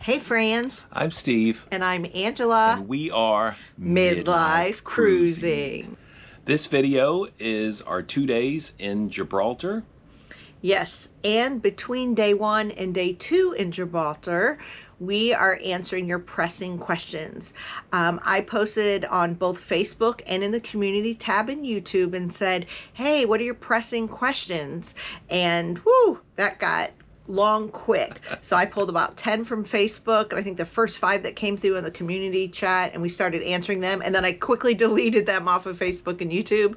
Hey friends, I'm Steve. and I'm Angela. And we are Midlife Cruising. This video is our 2 days in Gibraltar. Yes, and between day 1 and day 2 in Gibraltar, we are answering your pressing questions. I posted on both Facebook and in the community tab in YouTube and said, hey, what are your pressing questions? And whoo, that got long quick. So I pulled about 10 from Facebook, and I think the first 5 that came through in the community chat, and we started answering them, and then I quickly deleted them off of Facebook and YouTube.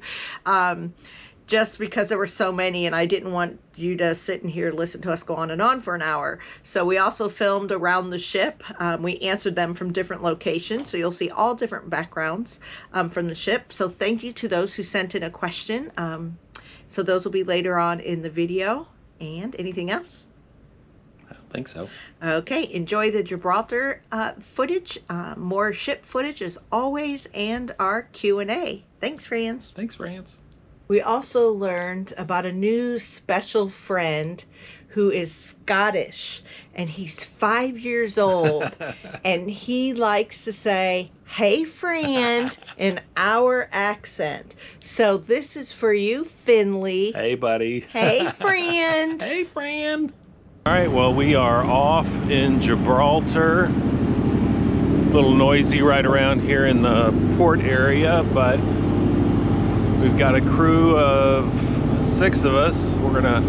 Just because there were so many and I didn't want you to sit in here and listen to us go on and on for an hour. So we also filmed around the ship. We answered them from different locations, so you'll see all different backgrounds from the ship. So thank you to those who sent in a question. So those will be later on in the video. And anything else? I don't think so. Okay, enjoy the Gibraltar footage, more ship footage as always, and our Q&A. Thanks, friends. Thanks, France. We also learned about a new special friend who is Scottish, and he's 5 years old, and he likes to say, hey friend, in our accent. So this is for you, Finley. Hey, buddy. Hey, friend. Hey, friend. All right, well, we are off in Gibraltar. A little noisy right around here in the port area, but we've got a crew of 6 of us. We're gonna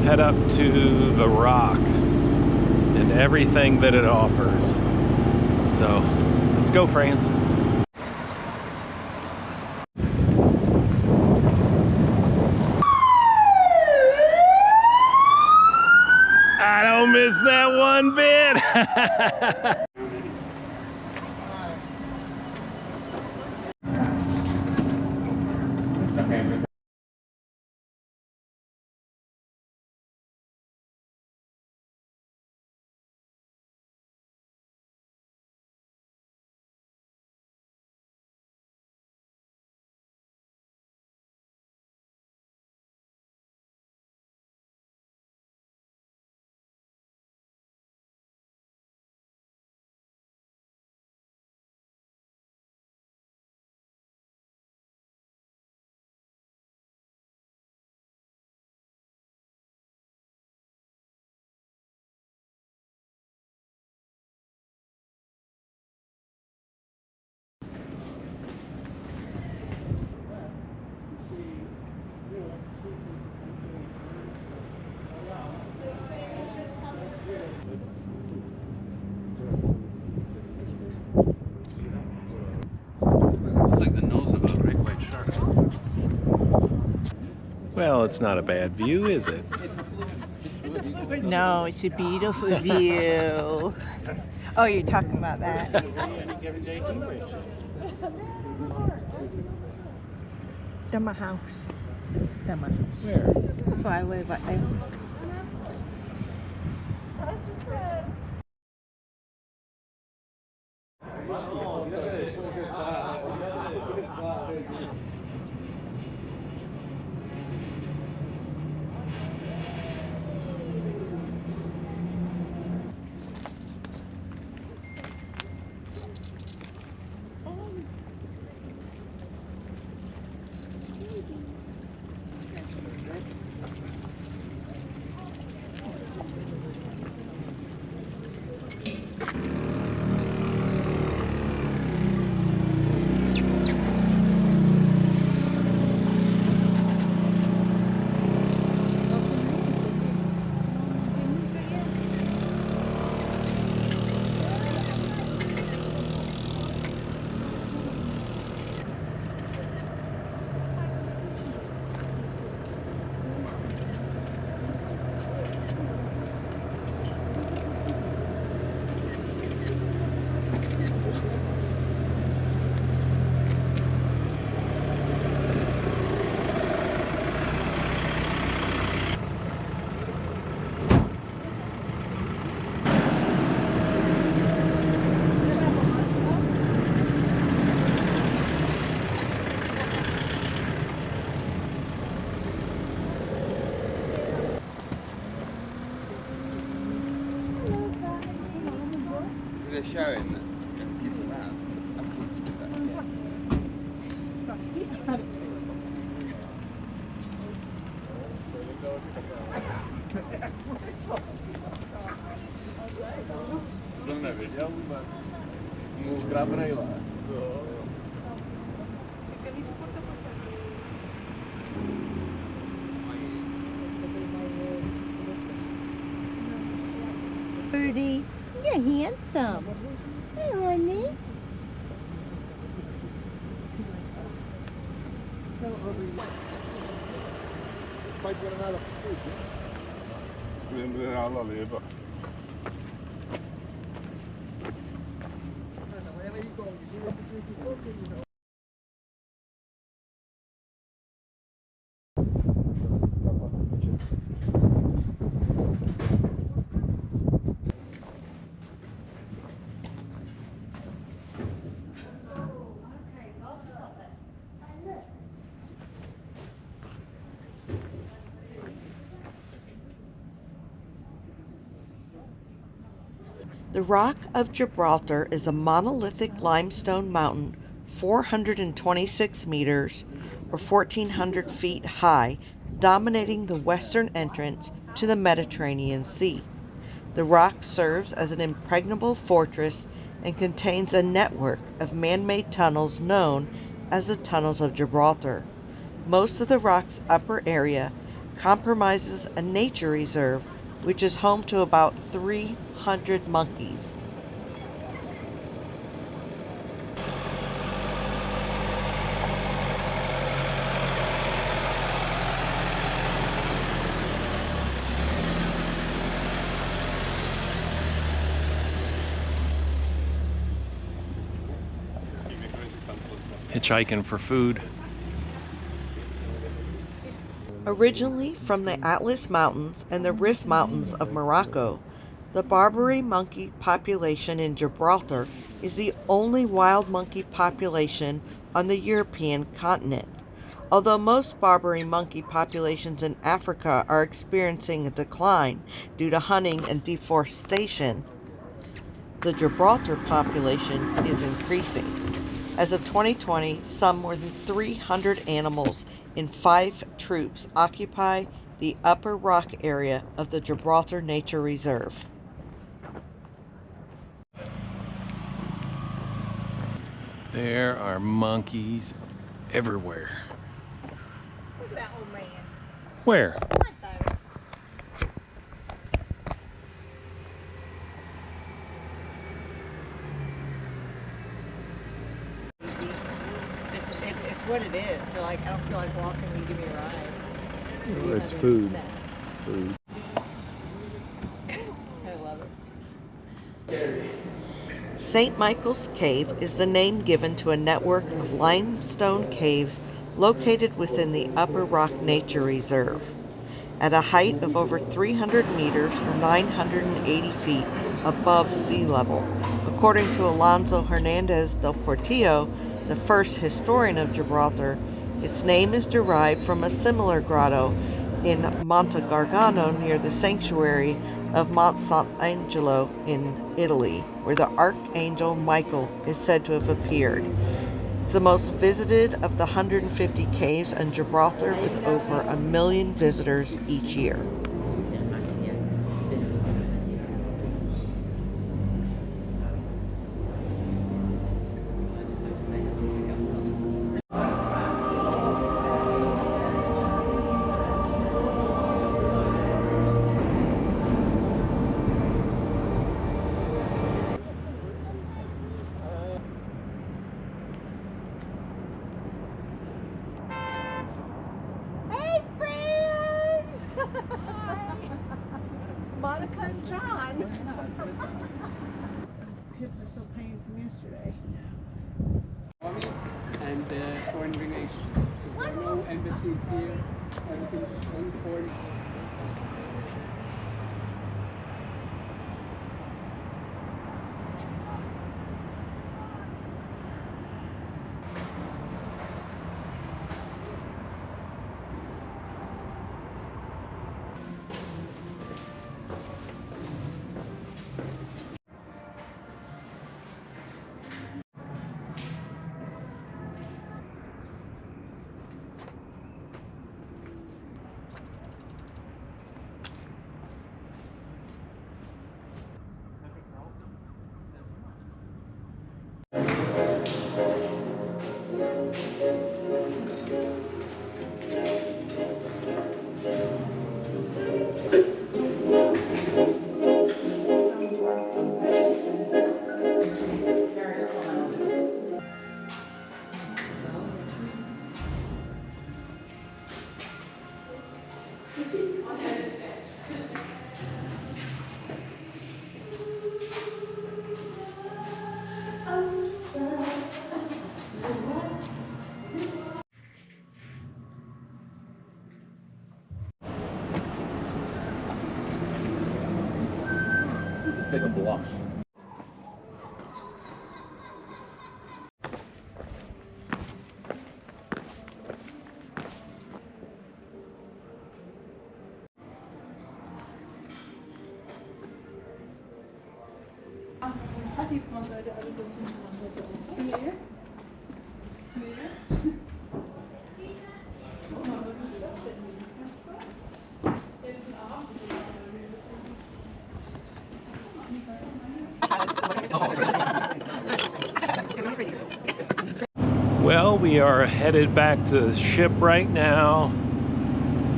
head up to the rock and everything that it offers. So let's go, friends. I don't miss that one bit. It's like the nose of a great white shark. Well, it's not a bad view, is it? No, it's a beautiful view. Oh, you're talking about that. That's my house. That's my house. Where? That's why I live right there. a show and the kids around. I'm cool with that. Jsem neviděl vůbec. Mu grabrejla. Birdie, you're handsome. Hey, honey. The Rock of Gibraltar is a monolithic limestone mountain 426 meters or 1,400 feet high, dominating the western entrance to the Mediterranean Sea. The rock serves as an impregnable fortress and contains a network of man-made tunnels known as the Tunnels of Gibraltar. Most of the rock's upper area comprises a nature reserve which is home to about 300 monkeys. Hitchhiking for food. Originally from the Atlas Mountains and the Rif Mountains of Morocco, the Barbary monkey population in Gibraltar is the only wild monkey population on the European continent. Although most Barbary monkey populations in Africa are experiencing a decline due to hunting and deforestation, the Gibraltar population is increasing. As of 2020, some more than 300 animals in 5 troops occupy the upper rock area of the Gibraltar Nature Reserve. There are monkeys everywhere. Look at that old man. Where? Right there. It's what it is. So like, I don't feel like walking when you give me a ride. Oh, You it's have food. snacks. Food. I love it. St. Michael's Cave is the name given to a network of limestone caves located within the Upper Rock Nature Reserve. At a height of over 300 meters or 980 feet above sea level, according to Alonso Hernandez del Portillo, the first historian of Gibraltar, its name is derived from a similar grotto in Monte Gargano near the sanctuary of Mont Sant'Angelo in Italy, where the Archangel Michael is said to have appeared. It's the most visited of the 150 caves in Gibraltar, with over 1 million visitors each year. Hey, friends! Monica and John. Hips are still pain from yesterday. And foreign relations. So there are no embassies here. Everything's only foreign. luck. Hat die Frontseite alle gefunden? Hier? Hier? Well, we are headed back to the ship right now.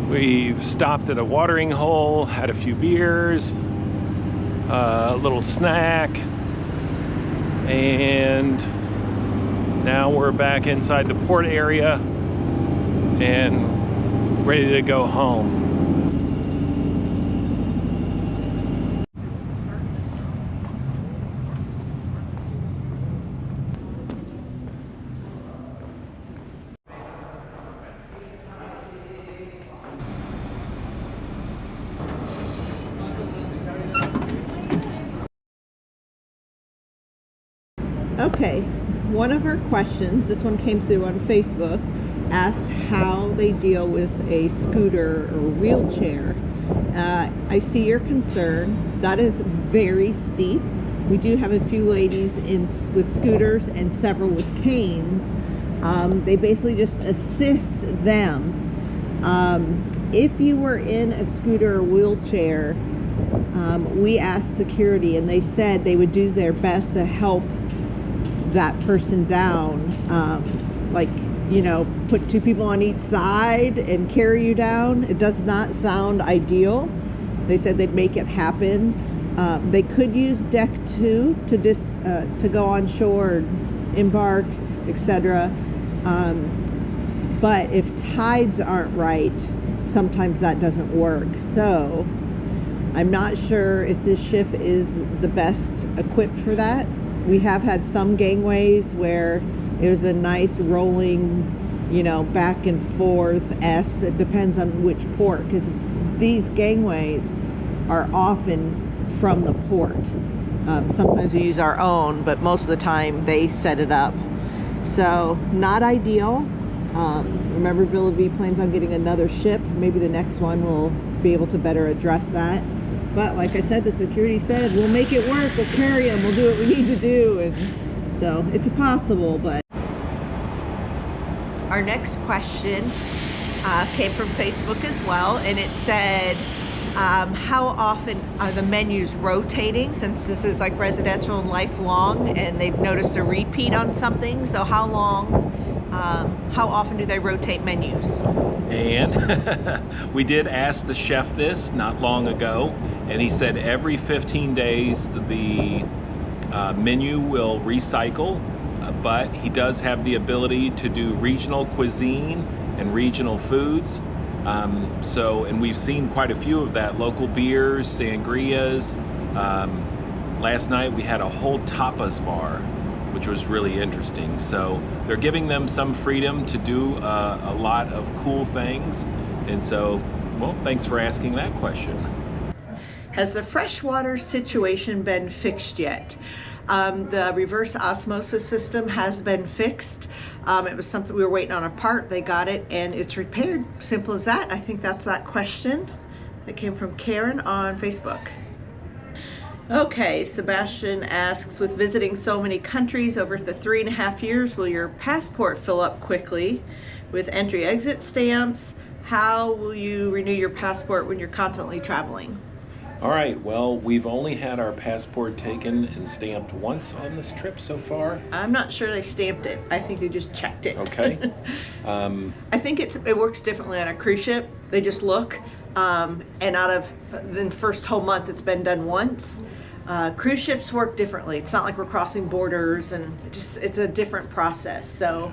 We've stopped at a watering hole, had a few beers, a little snack, and now we're back inside the port area and ready to go home. Okay, one of our questions, this one came through on Facebook, asked how they deal with a scooter or wheelchair. I see your concern. That is very steep. We do have a few ladies with scooters and several with canes. They basically just assist them. If you were in a scooter or wheelchair, we asked security and they said they would do their best to help that person down, like, you know, put two people on each side and carry you down. It does not sound ideal. They said they'd make it happen. They could use deck 2 to go on shore, embark, etc. But if tides aren't right, sometimes that doesn't work. So I'm not sure if this ship is the best equipped for that. We have had some gangways where it was a nice rolling, you know, back and forth S. It depends on which port, because these gangways are often from the port. Sometimes we use our own, but most of the time they set it up. So not ideal. Remember, Villa Vie plans on getting another ship. Maybe the next one will be able to better address that. But like I said, the security said, we'll make it work, we'll carry them, we'll do what we need to do. And so it's possible, but. Our next question came from Facebook as well, and it said, how often are the menus rotating, since this is like residential and lifelong, and they've noticed a repeat on something? So how often do they rotate menus? And we did ask the chef this not long ago, and he said every 15 days the menu will recycle, but he does have the ability to do regional cuisine and regional foods. And we've seen quite a few of that, local beers, sangrias. Last night we had a whole tapas bar, which was really interesting. So they're giving them some freedom to do a lot of cool things. And so, well, thanks for asking that question. Has the freshwater situation been fixed yet? The reverse osmosis system has been fixed. It was something we were waiting on a part. They got it and it's repaired. Simple as that. I think that's that question that came from Karen on Facebook. Okay, Sebastian asks, with visiting so many countries over the 3.5 years, will your passport fill up quickly with entry-exit stamps? How will you renew your passport when you're constantly traveling? All right, well, we've only had our passport taken and stamped once on this trip so far. I'm not sure they stamped it. I think they just checked it. Okay. I think it works differently on a cruise ship. They just look, and out of the first whole month, it's been done once. Cruise ships work differently. It's not like we're crossing borders, and it's a different process. So,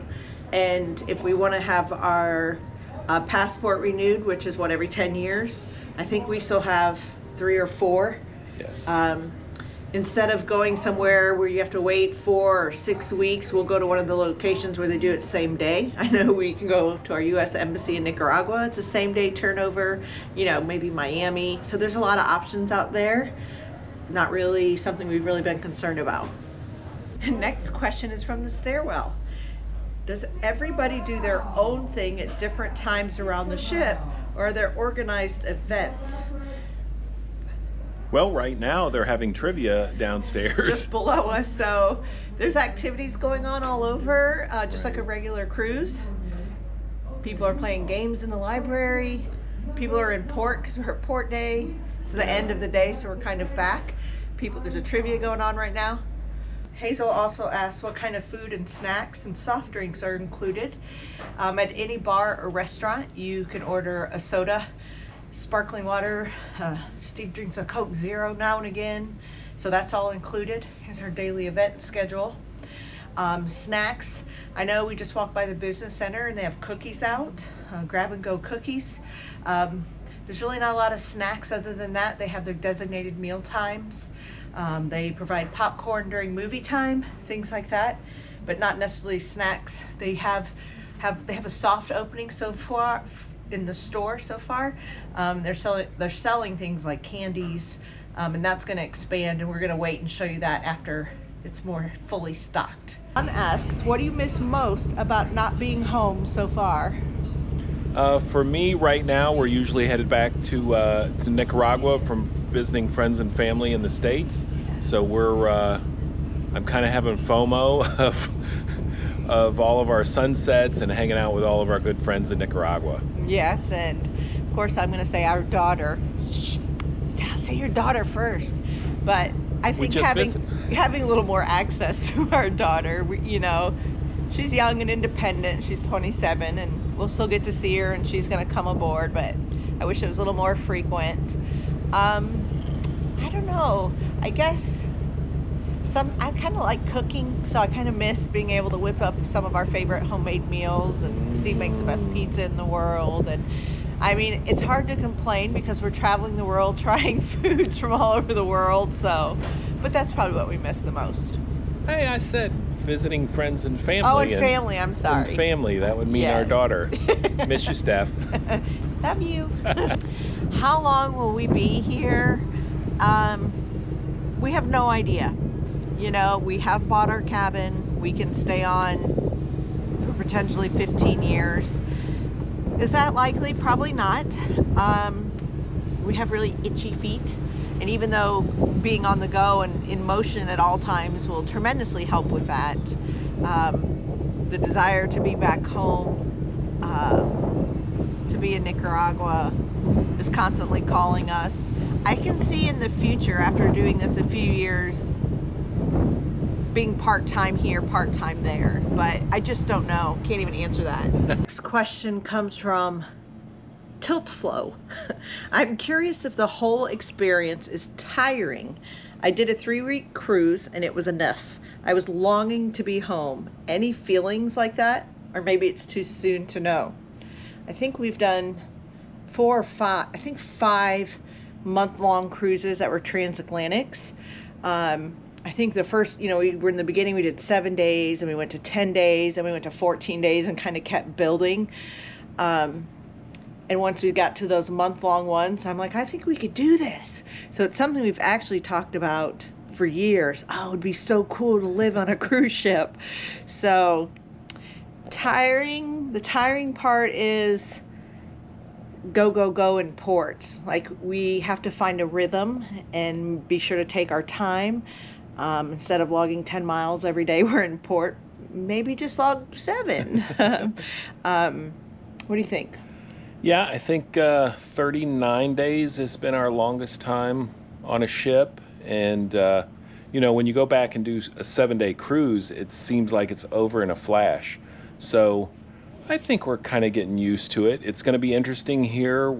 and if we want to have our passport renewed, which is every 10 years, I think we still have 3 or 4. Yes. Instead of going somewhere where you have to wait 4 or 6 weeks, we'll go to one of the locations where they do it same day. I know we can go to our U.S. Embassy in Nicaragua. It's a same day turnover, maybe Miami. So there's a lot of options out there. not really something we've really been concerned about. Next question is from the stairwell. Does everybody do their own thing at different times around the ship, or are there organized events? Well, right now they're having trivia downstairs. Just below us, so there's activities going on all over, just like a regular cruise. People are playing games in the library. People are in port because we're at port day. It's the end of the day, so we're kind of back. There's a trivia going on right now. Hazel also asked what kind of food and snacks and soft drinks are included. At any bar or restaurant, you can order a soda, sparkling water. Steve drinks a Coke Zero now and again, so that's all included. Here's our daily event schedule. Snacks, I know we just walked by the business center and they have cookies out, grab and go cookies. There's really not a lot of snacks other than that. They have their designated meal times. They provide popcorn during movie time, things like that, but not necessarily snacks. They have a soft opening so far in the store so far. They're selling things like candies, and that's going to expand, and we're going to wait and show you that after it's more fully stocked. One asks, what do you miss most about not being home so far? For me, right now, we're usually headed back to Nicaragua from visiting friends and family in the States. So I'm kind of having FOMO of all of our sunsets and hanging out with all of our good friends in Nicaragua. Yes, and of course I'm going to say our daughter. Shh, say your daughter first. But I think having a little more access to our daughter, she's young and independent. She's 27, and we'll still get to see her, and she's going to come aboard, but I wish it was a little more frequent. I don't know. I guess I kind of like cooking, so I kind of miss being able to whip up some of our favorite homemade meals, and Steve makes the best pizza in the world. And I mean, it's hard to complain because we're traveling the world trying foods from all over the world, but that's probably what we miss the most. Hey, I said visiting friends and family. Oh, and family, I'm sorry. And family, that would mean yes. Our daughter. Miss you, Steph. Love you. How long will we be here? We have no idea. We have bought our cabin. We can stay on for potentially 15 years. Is that likely? Probably not. We have really itchy feet. And even though being on the go and in motion at all times will tremendously help with that, the desire to be back home, to be in Nicaragua, is constantly calling us. I can see in the future, after doing this a few years, being part-time here, part-time there, but I just don't know. Can't even answer that. Next question comes from Tilt Flow. I'm curious if the whole experience is tiring. I did a 3-week cruise and it was enough. I was longing to be home. Any feelings like that? Or maybe it's too soon to know. I think we've done 4 or 5, I think 5 month-long cruises that were transatlantics. I think the first, we were in the beginning, we did 7 days, and we went to 10 days, and we went to 14 days, and kind of kept building. And once we got to those month-long ones, I'm like, I think we could do this. So it's something we've actually talked about for years. Oh, it would be so cool to live on a cruise ship. So tiring. The tiring part is go in ports. Like, we have to find a rhythm and be sure to take our time. Instead of logging 10 miles every day we're in port, maybe just log 7. What do you think? Yeah, I think 39 days has been our longest time on a ship. And, when you go back and do a 7-day cruise, it seems like it's over in a flash. So I think we're kind of getting used to it. It's going to be interesting here.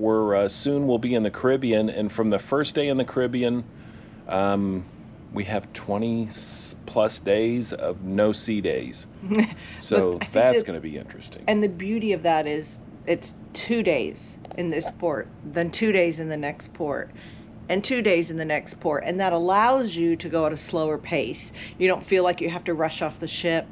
Soon we'll be in the Caribbean. And from the first day in the Caribbean, we have 20 plus days of no sea days. So that's going to be interesting. And the beauty of that is it's 2 days in this port, then 2 days in the next port, and 2 days in the next port. And that allows you to go at a slower pace. You don't feel like you have to rush off the ship.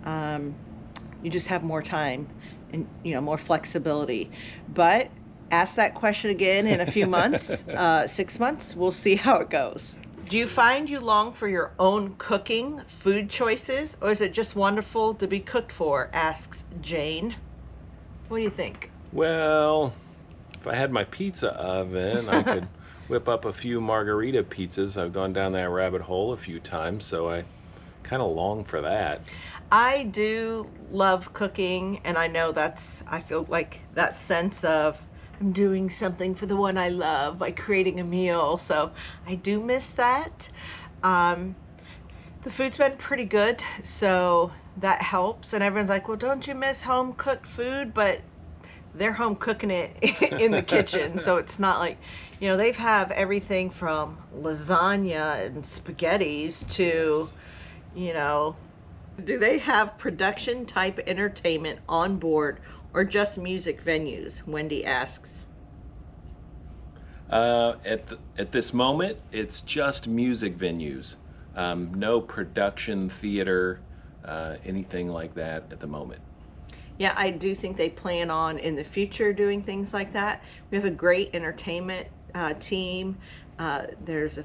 You just have more time and, more flexibility. But ask that question again in a few months, 6 months, we'll see how it goes. Do you find you long for your own cooking, food choices, or is it just wonderful to be cooked for? Asks Jane. What do you think? Well, if I had my pizza oven, I could whip up a few margarita pizzas. I've gone down that rabbit hole a few times, so I kind of long for that. I do love cooking, and I know I feel like that sense of I'm doing something for the one I love by creating a meal, so I do miss that. The food's been pretty good, so that helps, and everyone's like, well, don't you miss home cooked food? But they're home cooking it in the kitchen, so it's not like, you know, they have everything from lasagna and spaghettis to, you know, do they have production type entertainment on board or just music venues? Wendy asks. At this moment, it's just music venues. No production theater, anything like that at the moment. Yeah, I do think they plan on in the future doing things like that. We have a great entertainment team. There's a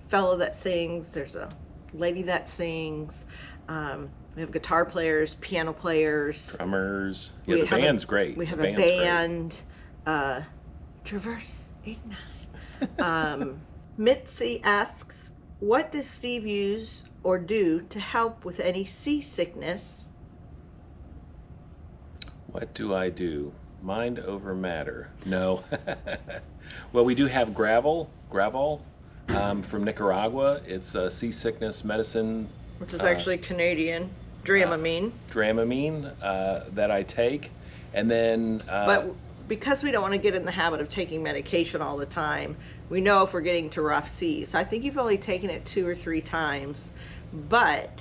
fellow that sings, there's a lady that sings. We have guitar players, piano players, drummers. Yeah, the band's great. We have a band. Traverse 89. Mitzi asks, what does Steve use or do to help with any seasickness? What do I do? Mind over matter. No. Well, we do have gravel from Nicaragua. It's a seasickness medicine. Which is actually Canadian. Dramamine. That I take. And then... but because we don't want to get in the habit of taking medication all the time, we know if we're getting to rough seas. So I think you've only taken it 2 or 3 times. But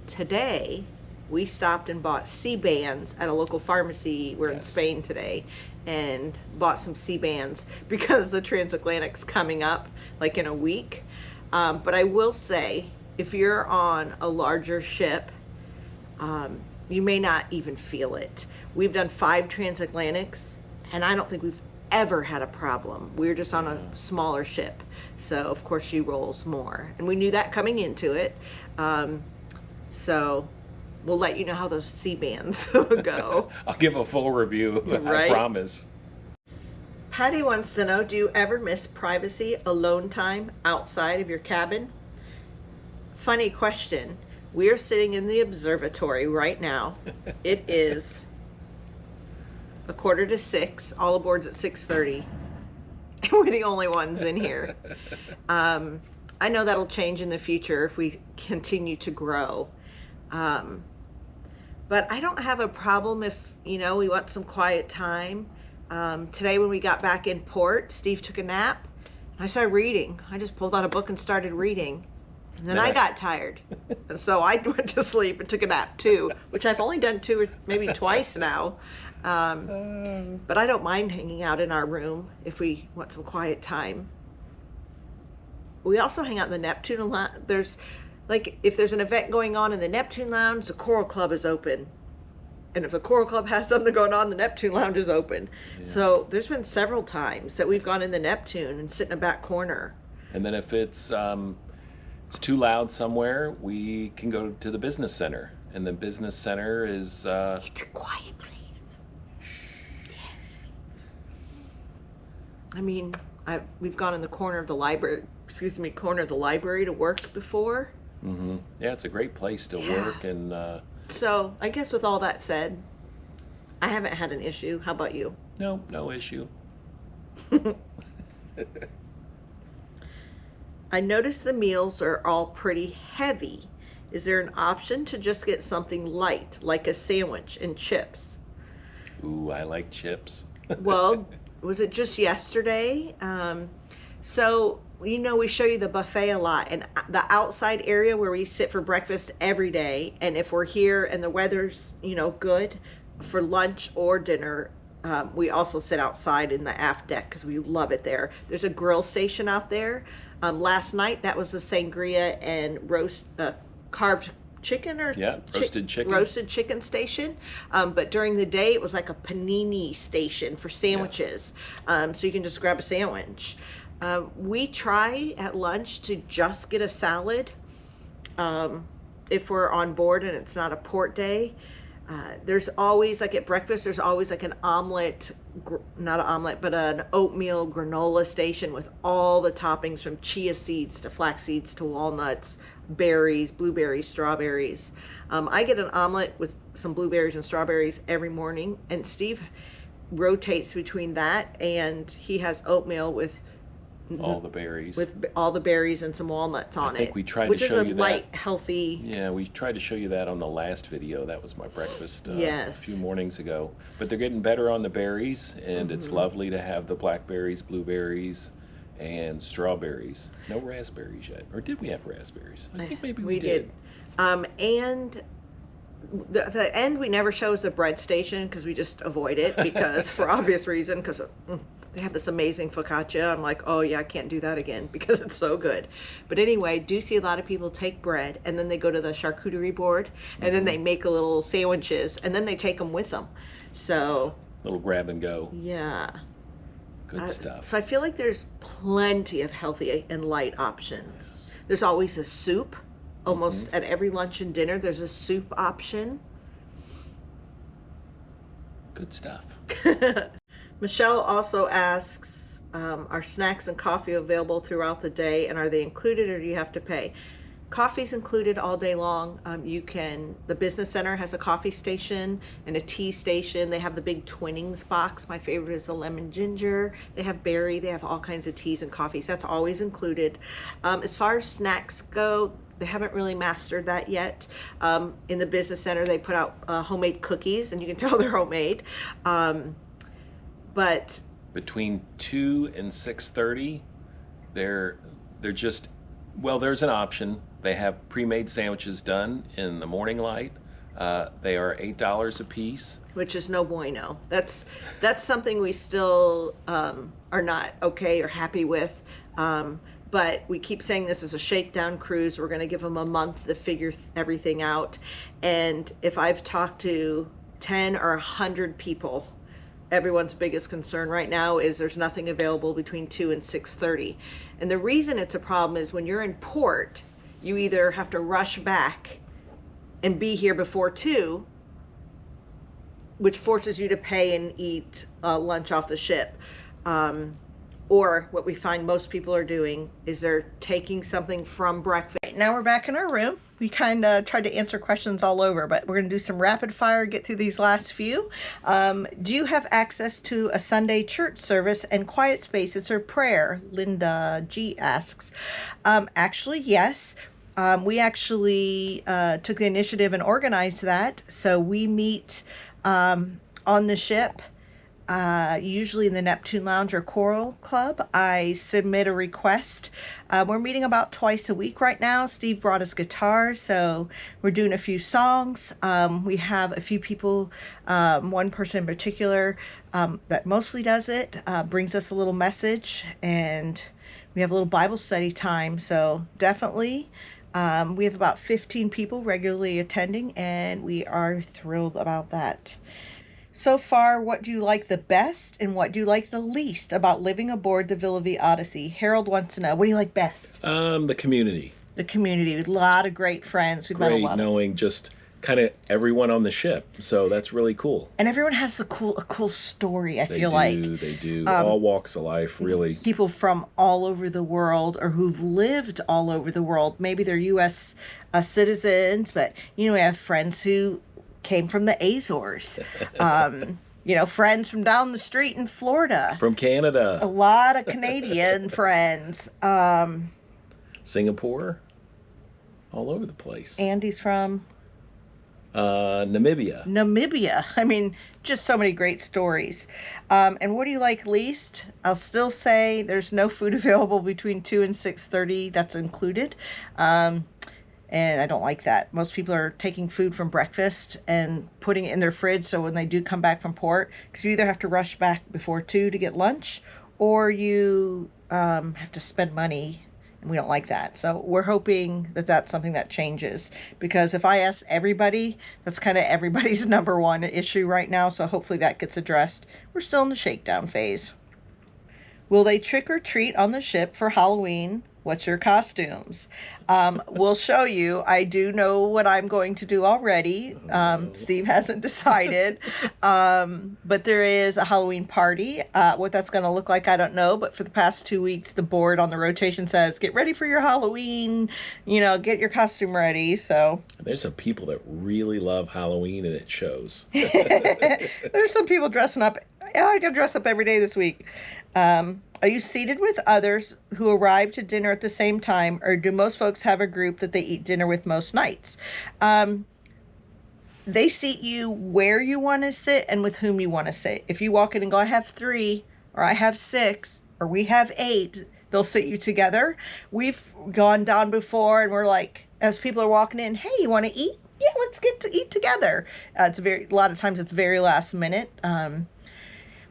today, we stopped and bought C-bands at a local pharmacy. We're in Spain today, and bought some C-bands because the transatlantic's coming up like in a week. But I will say, if you're on a larger ship, you may not even feel it. We've done 5 transatlantics, and I don't think we've ever had a problem. We're just on a smaller ship, so of course she rolls more, and we knew that coming into it. So we'll let you know how those C-bands go. I'll give a full review, right? I promise. Patty wants to know, do you ever miss privacy, alone time outside of your cabin? Funny question. We are sitting in the observatory right now. It is 5:45. All aboard's at 6:30. And we're the only ones in here. I know that'll change in the future if we continue to grow. But I don't have a problem if, you know, we want some quiet time. Today when we got back in port, Steve took a nap. And I started reading. I just pulled out a book and started reading. And then I got tired. And so I went to sleep and took a nap too, which I've only done 2 or maybe twice now. But I don't mind hanging out in our room if we want some quiet time. We also hang out in the Neptune Lounge. There's, like, if there's an event going on in the Neptune Lounge, the Choral Club is open. And if the Choral Club has something going on, the Neptune Lounge is open. Yeah. So there's been several times that we've gone in the Neptune and sit in a back corner. And then if it's too loud somewhere, we can go to the business center. And the business center is... it's a quiet place. Yes. I mean, we've gone in the corner of the library, to work before. Mm-hmm. Yeah, it's a great place to work. And so I guess with all that said, I haven't had an issue. How about you? No issue. I noticed the meals are all pretty heavy. Is there an option to just get something light, like a sandwich and chips? Ooh, I like chips. Well, was it just yesterday? So, you know, we show you the buffet a lot, and the outside area where we sit for breakfast every day, and if we're here and the weather's, you know, good for lunch or dinner, we also sit outside in the aft deck because we love it there. There's a grill station out there. Last night, that was the sangria and carved chicken or roasted chicken station. But during the day, it was like a panini station for sandwiches. So you can just grab a sandwich. We try at lunch to just get a salad if we're on board and it's not a port day. There's always, like at breakfast, there's always like an omelet, not an omelet, but an oatmeal granola station with all the toppings from chia seeds to flax seeds to walnuts, berries, blueberries, strawberries. I get an omelet with some blueberries and strawberries every morning, and Steve rotates between that, and he has oatmeal with all the berries. With all the berries and some walnuts on it. I think we tried which to show is a you light, that. healthy. Yeah, we tried to show you that on the last video. That was my breakfast yes. a few mornings ago. But they're getting better on the berries, and it's lovely to have the blackberries, blueberries, and strawberries. No raspberries yet. Or did we have raspberries? I think maybe we did. And the end we never show is the bread station because we just avoid it because for obvious reason, because they have this amazing focaccia. I'm like, oh yeah, I can't do that again because it's so good. But anyway, do see a lot of people take bread and then they go to the charcuterie board and then they make a little sandwiches and then they take them with them. So little grab and go. Yeah. Good stuff. So I feel like there's plenty of healthy and light options. Yes. There's always a soup. Almost at every lunch and dinner, there's a soup option. Good stuff. Michelle also asks, are snacks and coffee available throughout the day, and are they included or do you have to pay? Coffee's included all day long. The business center has a coffee station and a tea station. They have the big Twinnings box. My favorite is the lemon ginger. They have berry. They have all kinds of teas and coffees. That's always included. As far as snacks go, they haven't really mastered that yet. In the business center, they put out homemade cookies, and you can tell they're homemade. But between 2 and 6:30, they're just, well, there's an option. They have pre-made sandwiches done in the morning light. They are $8 a piece, which is no bueno. That's something we still are not okay or happy with. But we keep saying this is a shakedown cruise. We're going to give them a month to figure everything out. And if I've talked to 10 or 100 people, everyone's biggest concern right now is there's nothing available between 2 and 6:30. And the reason it's a problem is when you're in port, you either have to rush back and be here before 2, which forces you to pay and eat lunch off the ship. Or what we find most people are doing is they're taking something from breakfast. Now we're back in our room. We kind of tried to answer questions all over, but we're going to do some rapid fire, get through these last few. Do you have access to a Sunday church service and quiet spaces or prayer? Linda G asks. Actually, yes. We actually took the initiative and organized that. So we meet on the ship. Usually in the Neptune Lounge or Choral Club. I submit a request. We're meeting about twice a week right now. Steve brought his guitar, so we're doing a few songs. We have a few people, one person in particular that mostly does it, brings us a little message, and we have a little Bible study time. So definitely, we have about 15 people regularly attending, and we are thrilled about that. So far, what do you like the best and what do you like the least about living aboard the Villa Vie Odyssey? Harold wants to know, what do you like best? The community. The community, with a lot of great friends. We've met a Great lot knowing just kind of everyone on the ship. So that's really cool. And everyone has a cool story, I feel like. They do. All walks of life, really. People from all over the world or who've lived all over the world. Maybe they're U.S. Citizens, but, we have friends who came from the Azores, friends from down the street in Florida, from Canada, a lot of Canadian friends, Singapore, all over the place. Andy's from Namibia. I mean, just so many great stories. And what do you like least? I'll still say there's no food available between 2 and 6:30. That's included. And I don't like that. Most people are taking food from breakfast and putting it in their fridge so when they do come back from port, because you either have to rush back before 2 to get lunch, or you have to spend money, and we don't like that. So we're hoping that that's something that changes, because if I ask everybody, that's kind of everybody's number one issue right now, so hopefully that gets addressed. We're still in the shakedown phase. Will they trick or treat on the ship for Halloween? What's your costumes? We'll show you. I do know what I'm going to do already. Steve hasn't decided. But there is a Halloween party. What that's going to look like, I don't know. But for the past 2 weeks, the board on the rotation says, get ready for your Halloween. You know, get your costume ready. So There's some people that really love Halloween, and it shows. there's some people dressing up. Yeah, I got to dress up every day this week. Are you seated with others who arrive to dinner at the same time, or do most folks have a group that they eat dinner with most nights? They seat you where you want to sit and with whom you want to sit. If you walk in and go, I have 3, or I have 6, or we have 8, they'll sit you together. We've gone down before and we're like, as people are walking in, hey, you want to eat? Yeah, let's get to eat together. A lot of times it's very last minute.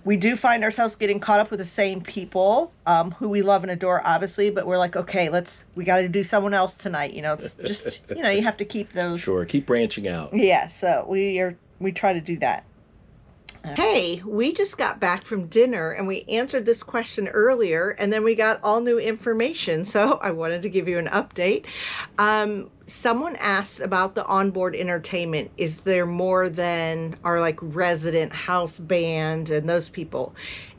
We do find ourselves getting caught up with the same people who we love and adore, obviously, but we're like, okay, we got to do someone else tonight. You know, it's just, you know, you have to keep those. Sure, keep branching out. Yeah, so we try to do that. Hey, we just got back from dinner and we answered this question earlier, and then we got all new information. So I wanted to give you an update. Someone asked about the onboard entertainment. Is there more than our like resident house band and those people?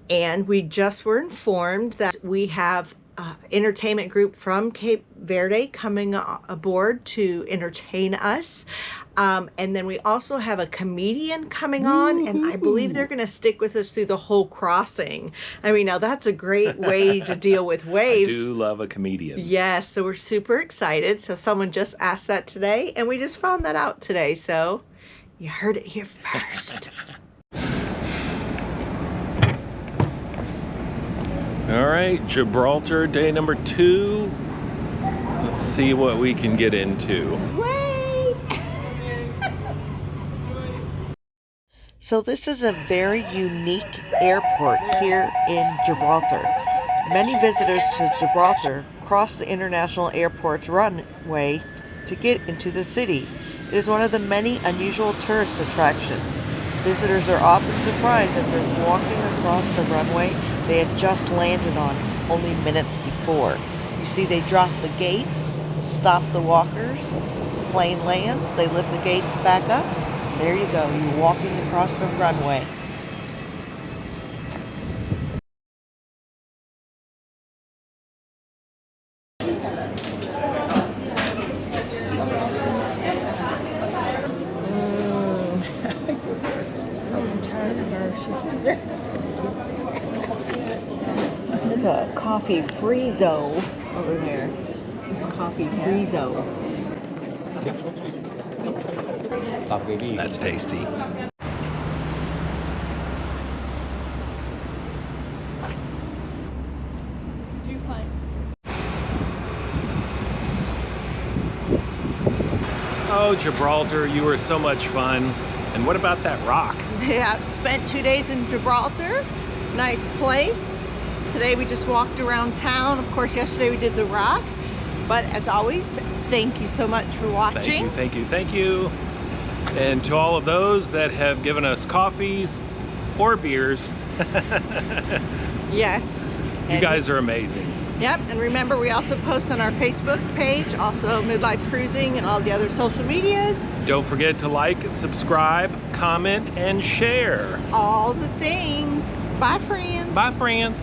And we just were informed that we have entertainment group from Cape Verde coming aboard to entertain us. And then we also have a comedian coming on, and I believe they're going to stick with us through the whole crossing. I mean, now that's a great way to deal with waves. I do love a comedian. Yes, so we're super excited. So someone just asked that today, and we just found that out today. So you heard it here first. All right, Gibraltar, day number 2. Let's see what we can get into. So this is a very unique airport here in Gibraltar. Many visitors to Gibraltar cross the international airport's runway to get into the city. It is one of the many unusual tourist attractions. Visitors are often surprised that they're walking across the runway they had just landed on only minutes before. You see, they drop the gates, stop the walkers, plane lands, they lift the gates back up. There you go, you're walking across the runway. There's a coffee free-zo over there. It's coffee free-zo. That's tasty. Oh, Gibraltar, you were so much fun. And what about that rock? Yeah, spent 2 days in Gibraltar. Nice place. Today we just walked around town. Of course, yesterday we did the rock. But as always, thank you so much for watching. Thank you, thank you, thank you. And to all of those that have given us coffees or beers, Yes. you guys are amazing. Yep, and remember we also post on our Facebook page, also Midlife Cruising and all the other social medias. Don't forget to like, subscribe, comment, and share. All the things. Bye, friends. Bye, friends.